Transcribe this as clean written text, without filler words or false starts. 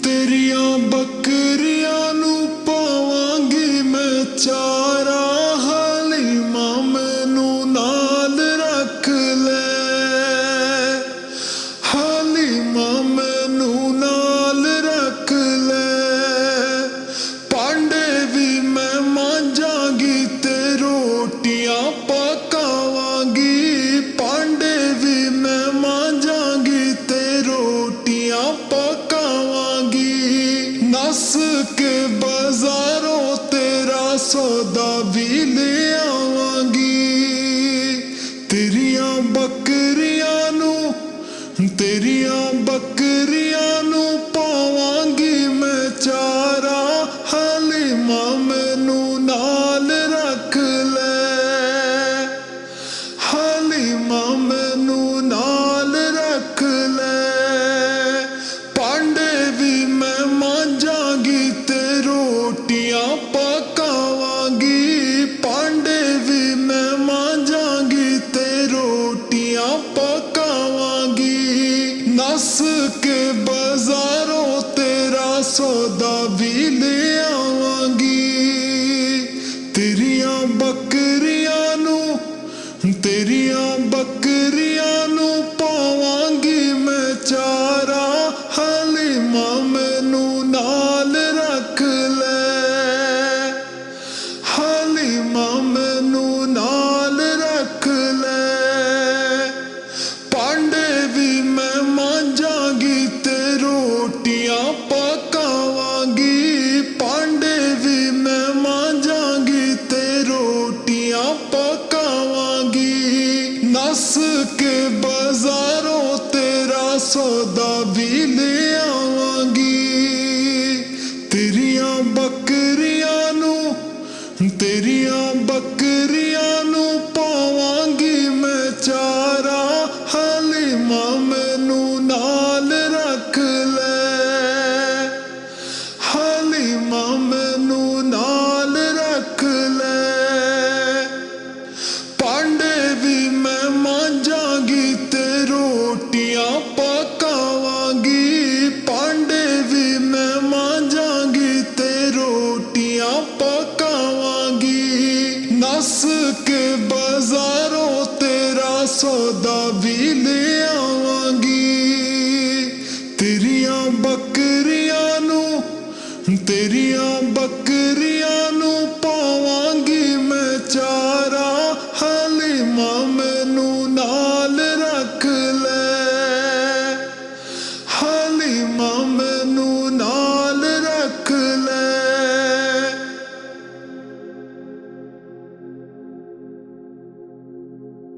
तेरिया बकरियां नू पावांगी मैं चारा, हलीमा मैनू नाल रख ले, हलीमा मैनू नाल रख ले। पांडे भी मैं मांजांगी ते रोटियां पकावांगी, पांडे भी मैं मांजांगी ते रोटियां पकावांगी। नस के बाजारों तेरा सौदा भी ले आवांगी। तेरिया बकरियां नू पावांगी मैं चारा, हलीमा मैनू नाल रख ले, हलीमा मैनू नाल रख ले। पांडे भी मैं मांजांगी ते रोटियां पकावांगी, पांडे भी मैं मांजांगी ते रोटियां पकावांगी। नस के बाजारों तेरा सौदा भी ले आवांगी। तेरिया बकरियां नू पावांगी मैं चारा, हलीमा मैनू नाल रख ले, हलीमा मैनू नाल रख ले। पांडे भी मैं मांजांगी ते रोटियां पकावांगी, पांडे भी मैं मांजांगी ते रोटियां पकावांगी। नस के बाजारों तेरा सौदा भी ले आवांगी। तेरिया बकरियां नू पावांगी मैं चारा, हलीमा मैनू नाल रख ले, हलीमा मैनू नाल रख ले। पांडे भी मैं मांजांगी ते रोटियां पकावांगी, पांडे भी मैं मांजांगी ते रोटियां पकावांगी। नस के बाजारों तेरा सौदा भी ले आवांगी। तेरिया बकरियां नू